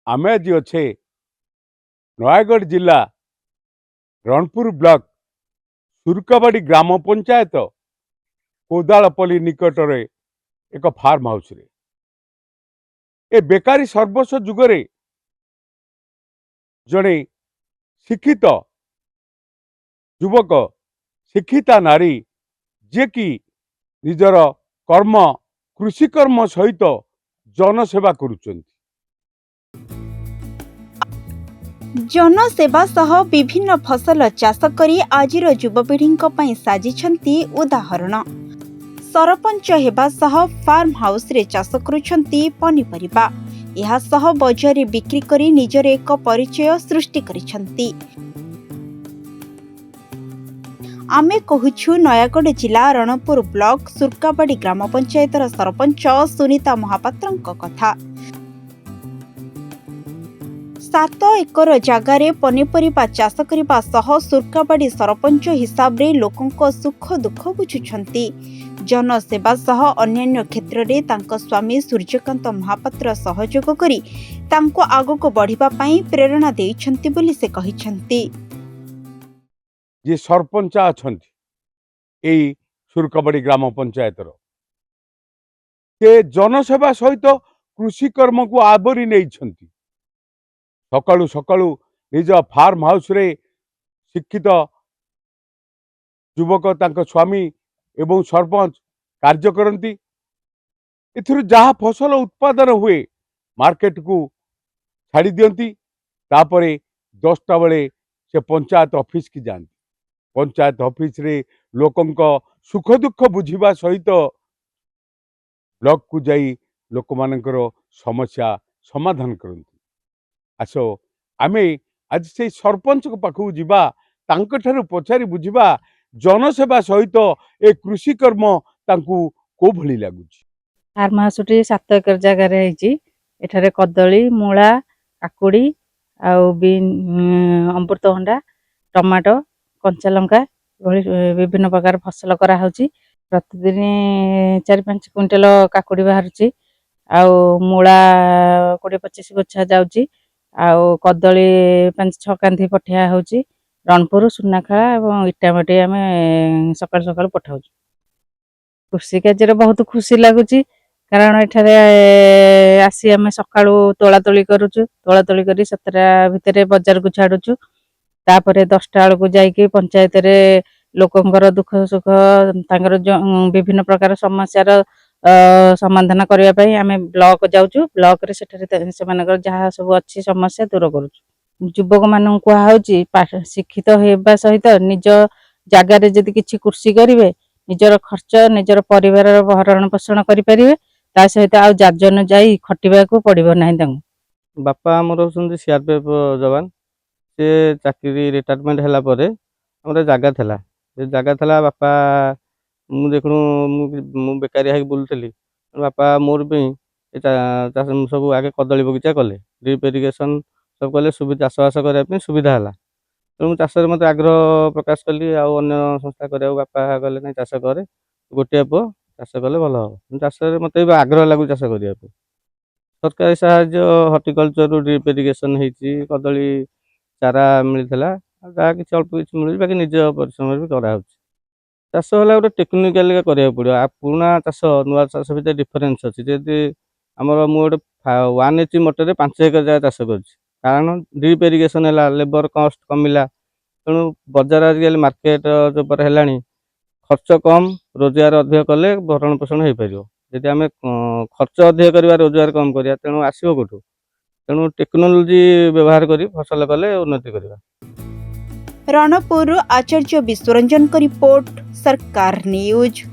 आमे आज अच्छे नयागढ़ जिला रणपुर ब्लॉक सुरकाबाड़ी ग्राम पंचायत कोदालपल्ली निकट रे एक फार्म हाउस रे ए बेकारी सर्वस्व जुगरे जड़े शिक्षित युवक शिक्षिता नारी जे कि निजर कर्म कृषि कर्म सहित जनसेवा करुचंती। जनसेवा सह विभिन्न फसल चाष करी आजिर युवपीढ़ी साजिछंती उदाहरण। सरपंच हेबा सह फार्म हाउस रे चाष करुछंती पनिपरिबा। एहा सह बजारे बिक्री करी निजर एक परिचय सृष्टि करिछंती। आमे कहूछु नयागढ़ जिला रणपुर ब्लॉक सुरकाबाड़ी ग्राम पंचायतर सरपंच सुनीता महापात्रଙ୍କ कथा। 7 एकर जगार पनिपरिबा चाष करने सह सुरकाबाड़ी सरपंच हिसाब रे लोकंक सुख दुख बुझुछंती। जनसेवा सह अन्यान्य क्षेत्र रे तांको स्वामी सूर्यकांत महापात्र सहयोग करी तांको आगको बढ़िबा पई प्रेरणा देइछंती बोली से कहिछंती। जे सरपंच अछंती एई सुरकाबाड़ी ग्राम पंचायतर से जनसेवा सहित कृषि कर्म को आवरी नहीं सकाळु सकाळु निज फार्म हाउस रे शिक्षित युवक तांको स्वामी एवं सरपंच कार्य करती। एथिरु जहाँ फसल उत्पादन हुए मार्केट को छाड़ी दियंती। तापरे 10टा बेले से पंचायत ऑफिस की जाती। पंचायत ऑफिस रे लोकंक सुख दुख बुझिबा सहित ब्लॉक को जाई लोक मानकर समस्या समाधान करती। आसो आमे आज से सरपंच पाखु जीवा तांको ठारू पचारि बुझिबा जनसेवा सहित ए कृषि कर्म तांकु को भली लागुची। फार्म हाउस 7 एकर जगार एठारे कदली मूला काकुड़ी आउ अमृतभंडा टमाटो कंचा लंका विभिन्न प्रकार फसल करा होची। प्रतिदिन 4-5 क्विंटल काकुड़ी बाहरुची आउ मूला 20-25 गछा जाउची आउ कदली 5-6 कांधी पठिया होची। रणपुर सुनाखा और इटामाटी आम सकाल सकाल पठाऊ। कृषि कार्य बहुत खुशी लगुच कारण एठारे आसी आम सका तोला तोली करुचु। तोला तोली कर 7टा भितर बजार को छाड़ुचु। तापर 10टा बेलू जाइए पंचायत रे लोकंकर दुख सुख तांकर विभिन्न प्रकार समस्यार समाधान करने आम ब्लॉक जाऊँ। ब्लॉक रे सेठारे सेमानकर जहाँ सब अच्छी समस्या दूर करुचु। युवक मान कहुची शिक्षित होगा सहित निज जगार जदि किछि कृषि करेंगे निजर खर्च निजर परिवार भरण पोषण करें ता सहित आउ जाजन जाई खटिबा को पड़िबो नाही। तांगु बापा आमर होउछन्ती सीआरपीएफ जवान। से चाकरी रिटायरमेंट हैला परे हमर जागा थला। से जागा थला बापा मु देखनु मु बेकारी हाई बुलतली। बापा मोर पे सब आगे कदली बगीचा कले ड्रिप इरिगेशन सब कले सुविधा चाषबास करने सुविधा है। तेणु चाष मत आग्रह प्रकाश कली अन्य संस्था करा बापा गले ना चाष करे गोटे पुओ चाष कले भल हम चाष मत आग्रह लगू चाष करने। सरकारी साहाय्य हर्टिकल्चर ड्रिप इरिगेशन होती कदली चारा मिलता जहाँ कि अल्प किसी मिल बाकी निज परिश्रम भी कराऊँ। चाष है गोटे टेक्निकाल करा पड़ो पुराना चाष नुआ चाष भर डिफरेन्स अच्छी। जदि आमर मुझे 1 एच मटर 5 एकर जगह चाष कर कारण ड्रिप इरिगेशन है लेबर कस्ट कमिला। तेणु बजार आजिकल मार्केट जो पर है खर्च कम रोजगार अधिक कले भरण पोषण हो पार। जदि आम खर्च अधिक करवा रोजगार कम करा तेणु आसो कौटू। तेणु टेक्नोलोजी व्यवहार कर फसल कले उन्नति करवा। रणपुर आचार्य विश्वरंजन का रिपोर्ट सरकार न्यूज।